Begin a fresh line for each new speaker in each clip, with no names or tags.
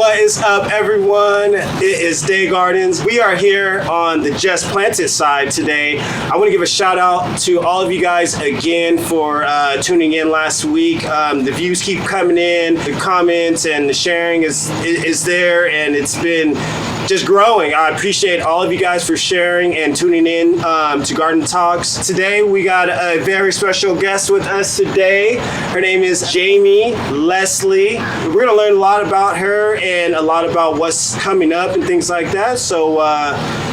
What is up, everyone? It is Dae Gardens. We are here on the Just Planted side today. I want to give a shout out to all of you guys again for tuning in last week. The views keep coming in, the comments and the sharing is there, and it's been just growing. I appreciate all of you guys for sharing and tuning in to Garden Talks. Today we got a very special guest with us today. Her name is Jaymie Leslie. We're gonna learn a lot about her and a lot about what's coming up and things like that. So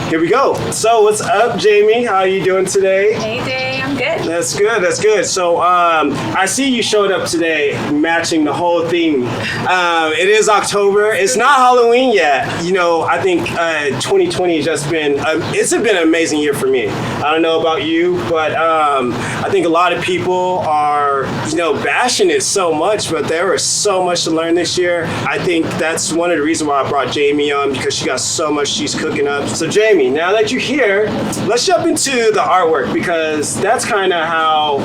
here we go. So what's up, Jaymie? How are you doing today?
Hey, Dae. I'm good.
That's good. That's good. So I see you showed up today matching the whole theme. It is October. It's not Halloween yet. You know, I think 2020 has just been, it's been an amazing year for me. I don't know about you, but I think a lot of people are, bashing it so much, but there was so much to learn this year. I think that's one of the reasons why I brought Jaymie on, because she got so much she's cooking up. So Jaymie, now that you're here, let's jump into the artwork, because that's kind of how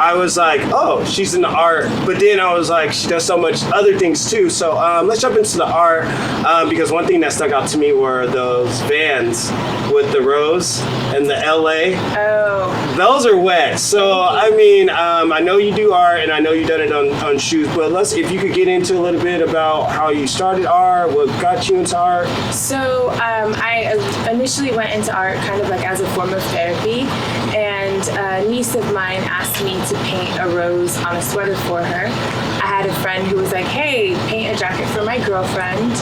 I was like, oh, she's in the art, but then I was like, she does so much other things too. So let's jump into the art, because one thing that stuck out to me were those vans with the rose and the LA.
Oh.
Those are wet. So, I mean, I know you do art, and I know you've done it on shoes, but if you could get into a little bit about how you started art, what got you into art.
So I initially went into art kind of like as a form of therapy, and a niece of mine asked me to paint a rose on a sweater for her. I had a friend who was like, hey, paint a jacket for my girlfriend.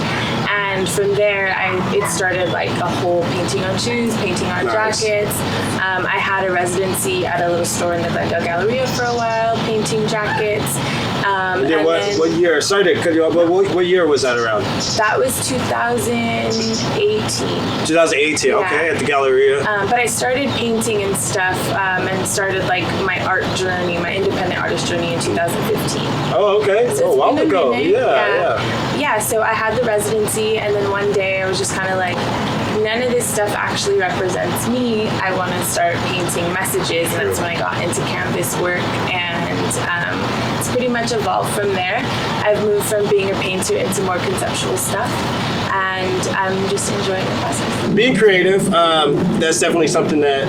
And from there, it started like a whole painting on shoes, painting on jackets. I had a residency at a little store in the Glendale Galleria for a while, painting jackets.
And then what year? Sorry to cut you off, but what year was that around?
That was 2018.
2018, yeah. Okay, at the Galleria.
But I started painting and stuff, and started like my art journey, my independent artist journey in 2015.
Oh, okay.
So
a while ago.
Yeah, so I had the residency, and then one day I was just kind of like, none of this stuff actually represents me. I want to start painting messages, and that's when I got into canvas work, and it's pretty much evolved from there. I've moved from being a painter into more conceptual stuff, and I'm just enjoying the process.
Being creative, that's definitely something that,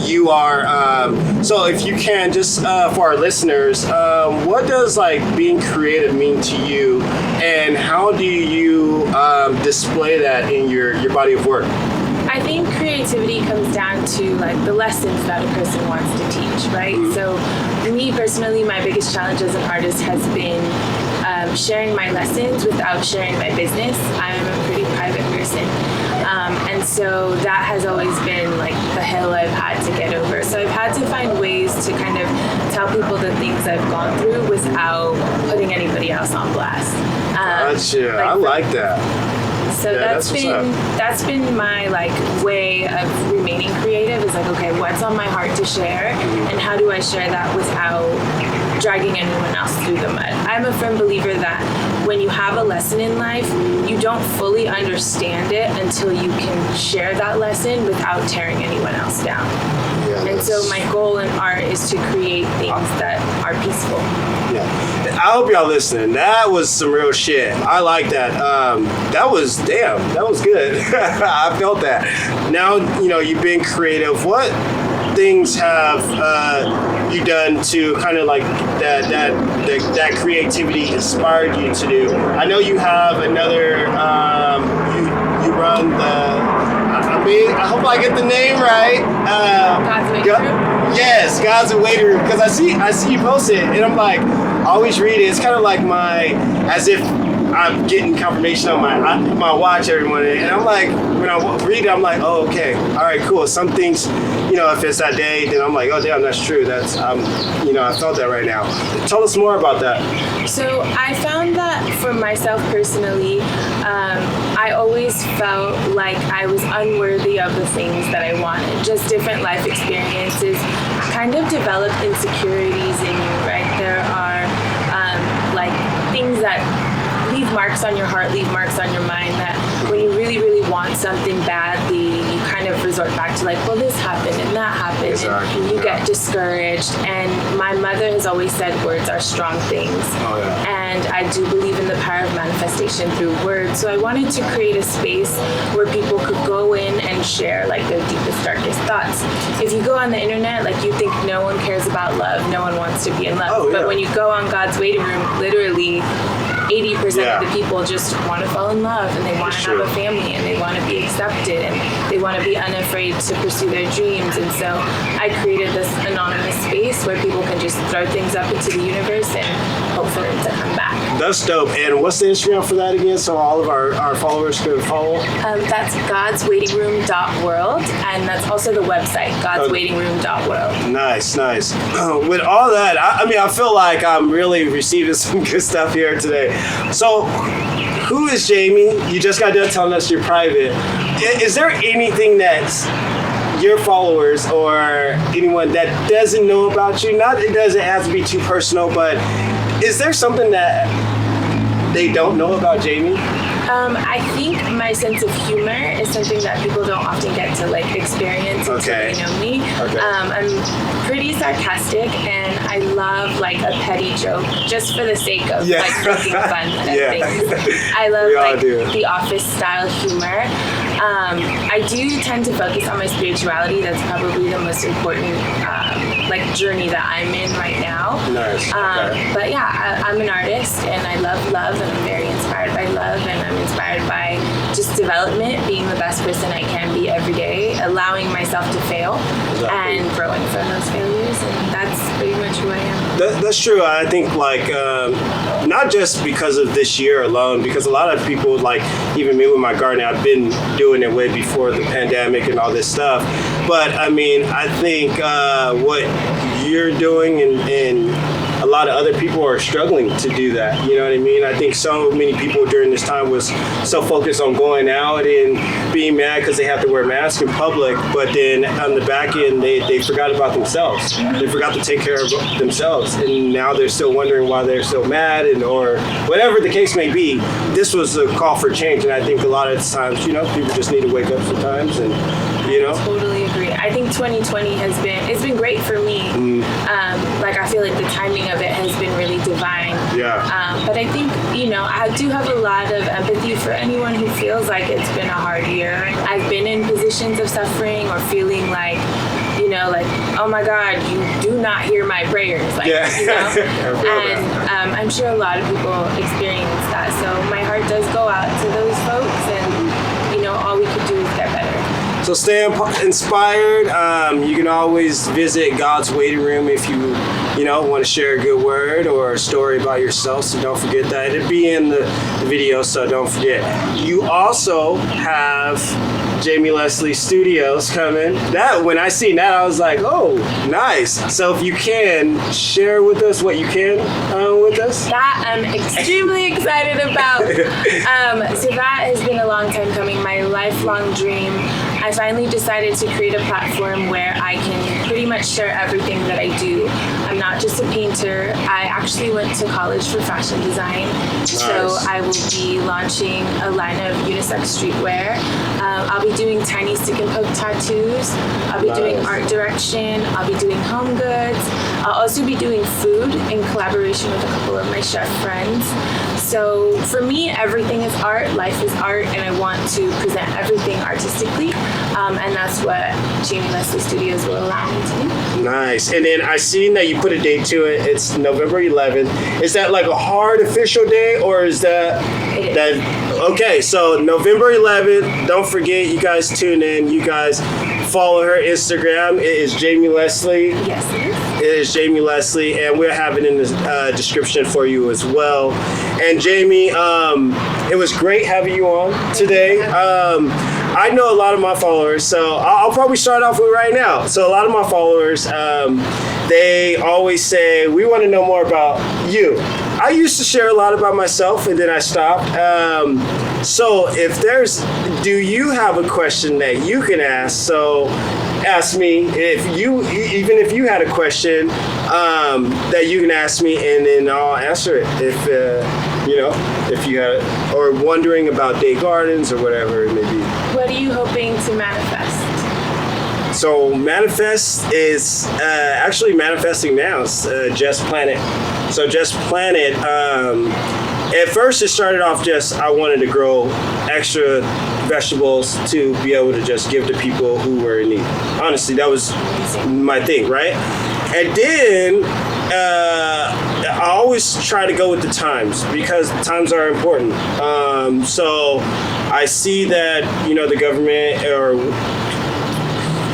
you are. So if you can, just for our listeners, what does being creative mean to you, and how do you display that in your body of work?
I think creativity comes down to the lessons that a person wants to teach, right? Mm-hmm. So for me personally, my biggest challenge as an artist has been sharing my lessons without sharing my business. I'm a pretty private person. And so that has always been the hill I've had to get over. So I've had to find ways to kind of tell people the things I've gone through without putting anybody else on blast.
Gotcha. I like that.
So that's been my way of remaining creative, is okay, what's on my heart to share, and how do I share that without dragging anyone else through the mud. I'm a firm believer that when you have a lesson in life, you don't fully understand it until you can share that lesson without tearing anyone else down. Yeah, and so my goal in art is to create things that are peaceful.
Yeah. I hope y'all listening. That was some real shit. I like that. That was good. I felt that. Now, you've been creative. What things have you done to kind of that creativity inspired you to do? I know you have another, you run I hope I get the name right.
God's Waiting Room?
Yes, God's Waiting Room. Because I see you post it, and I'm I always read it. It's kind of as if I'm getting confirmation on my watch every morning, and I'm when I read it, I'm oh, okay, all right, cool. Some things, if it's that day, then I'm oh, damn, that's true. That's I felt that right now. Tell us more about that.
So I found that for myself personally, I always felt like I was unworthy of the things that I wanted. Just different life experiences kind of develop insecurities in you, right? There are things that leave marks on your heart, leave marks on your mind, that when you really, really want something badly, you kind kind of resort back to like, well, this happened and that happened.
Exactly,
And you get discouraged. And my mother has always said words are strong things.
Oh, yeah.
And I do believe in the power of manifestation through words. So I wanted to create a space where people could go in and share like their deepest, darkest thoughts. If you go on the internet, like you think no one cares about love, no one wants to be in love.
Oh, yeah.
But when you go on God's waiting room, literally 80% of the people just want to fall in love, and they want to have a family, and they want to be accepted, and they want to be unafraid to pursue their dreams. And so I created this anonymous space where people can just throw things up into the universe and hope for them to come back.
That's dope. And what's the Instagram for that again, so all of our followers can follow?
That's godswaitingroom.world, and that's also the website, godswaitingroom.world.
Nice. With all that, I mean, I feel like I'm really receiving some good stuff here today. So, who is Jaymie? You just got done telling us you're private. Is there anything that's your followers or anyone that doesn't know about you? Not, it doesn't have to be too personal, but is there something that they don't know about Jaymie?
I think my sense of humor is something that people don't often get to like experience until they know me.
Okay.
I'm pretty sarcastic, and I love like a petty joke just for the sake of like making fun of things. I love like the office style humor. I do tend to focus on my spirituality. That's probably the most important like journey that I'm in right now.
Nice.
But yeah, I'm an artist, and I love love, and I'm very inspired by love, and I'm inspired by just development, being the best person I can be every day, allowing myself to fail and growing from those failures, and that's pretty much who I am.
That's true. I think like not just because of this year alone, because a lot of people, like even me with my gardening, I've been doing it way before the pandemic and all this stuff. But I mean, I think what you're doing and a lot of other people are struggling to do that. You know what I mean? I think so many people during this time was so focused on going out and being mad because they have to wear masks in public, but then on the back end, they forgot about themselves. They forgot to take care of themselves, and now they're still wondering why they're so mad, and or whatever the case may be. This was a call for change, and I think a lot of times, you know, people just need to wake up sometimes, and you know.
Totally agree. I think 2020 it's been great for me. Like I feel like the timing of it has been really divine.
Yeah.
But I think, you know, I do have a lot of empathy for anyone who feels like it's been a hard year. I've been in positions of suffering or feeling like, you know, like, oh my God, you do not hear my prayers. Like, you know? And I'm sure a lot of people experience that. So my heart does go out to those folks, and, you know, all we can do is get better.
So stay inspired. You can always visit God's Waiting Room if you know, want to share a good word or a story about yourself. So don't forget that. It'll be in the video, so don't forget. You also have Jaymie Leslie Studios coming. That when I seen that, I was like, oh, nice. So if you can share with us what you can with us.
That I'm extremely excited about. So that has been a long time coming, my lifelong dream. I finally decided to create a platform where I can pretty much share everything that I do. I'm not just a painter. I actually went to college for fashion design. Nice. So I will be launching a line of unisex streetwear. I'll be doing tiny stick and poke tattoos. I'll be doing art direction. I'll be doing home goods. I'll also be doing food in collaboration with a couple of my chef friends. So for me, everything is art, life is art, and I want to present everything artistically. And that's what Jaymie Leslie Studios will allow me to do.
Nice. And then I seen that you put a date to it. It's November 11th. Is that like a hard official day, or is that okay? So November 11th. Don't forget, you guys tune in. You guys follow her Instagram. It is Jaymie Leslie.
Yes, it is.
It is Jaymie Leslie, and we'll have it in the description for you as well. And Jaymie, it was great having you on today. I know a lot of my followers, so I'll probably start off with right now. So a lot of my followers, they always say, we want to know more about you. I used to share a lot about myself, and then I stopped. So do you have a question that you can ask? So ask me even if you had a question that you can ask me, and then I'll answer it if you had, or wondering about Dae Gardens or whatever it may be.
What are you hoping to manifest?
So Manifest is actually manifesting now. It's Just Planet. So Just Planet. At first, it started off just I wanted to grow extra vegetables to be able to just give to people who were in need. Honestly, that was my thing, right? And then I always try to go with the times because times are important. So I see that, you know, the government or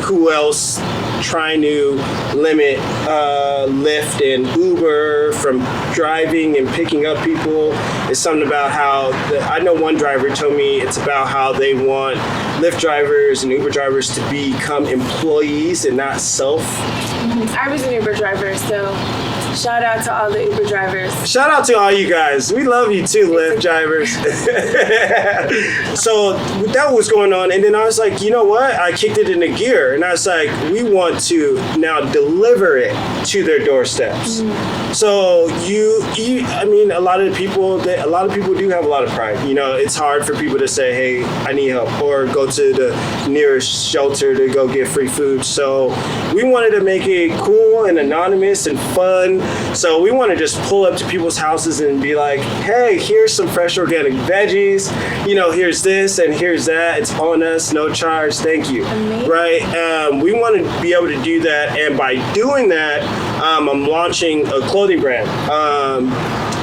who else trying to limit Lyft and Uber from driving and picking up people. It's something about how I know one driver told me it's about how they want Lyft drivers and Uber drivers to become employees and not self.
I was an Uber driver, so shout out to all the Uber drivers.
Shout out to all you guys. We love you too, Lyft drivers. So that was going on, and then I was like, you know what? I kicked it into gear, and I was like, we want to now deliver it to their doorsteps. So I mean, a lot of people do have a lot of pride. You know, it's hard for people to say, hey, I need help, or go to the nearest shelter to go get free food. So we wanted to make it cool and anonymous and fun. So we want to just pull up to people's houses and be like, hey, here's some fresh organic veggies. You know, here's this and here's that. It's on us, no charge. Thank you.
Amazing.
Right? We want to be able to do that. And by doing that, I'm launching a clothing brand.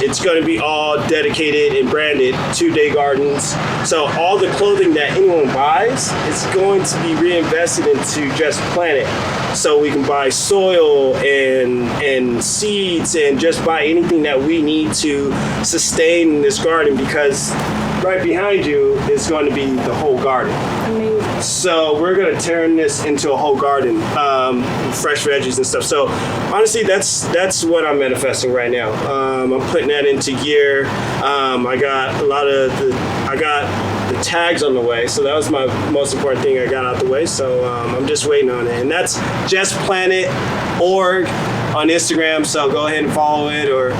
It's going to be all dedicated and branded to Dae Gardens. So all the clothing that anyone buys is going to be reinvested into Just Planet. So we can buy soil and seeds and just buy anything that we need to sustain this garden, because right behind you is going to be the whole garden.
Amazing.
So we're going to turn this into a whole garden, fresh veggies and stuff. So honestly, that's what I'm manifesting right now. I'm putting that into gear. I got the tags on the way, so that was my most important thing I got out the way. So I'm just waiting on it, and that's justplanet.org on Instagram. So go ahead and follow it, or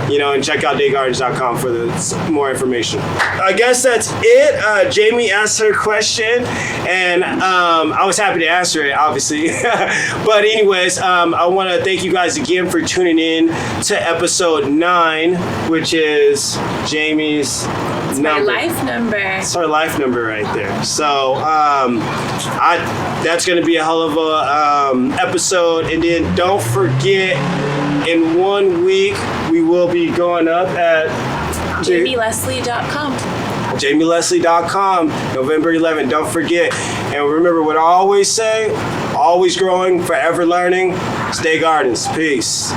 and check out daegardens.com for the more information. I guess that's it. Jaymie asked her question, and I was happy to answer it, obviously. But anyways, I want to thank you guys again for tuning in to episode 9, which is Jaymie's number.
My life number.
It's her life number right there. So that's going to be a hell of a episode. And then don't forget, in 1 week, we will be going up at
JaymieLeslie.com.
JaymieLeslie.com, November 11th. Don't forget. And remember what I always say, always growing, forever learning. Dae Gardens. Peace.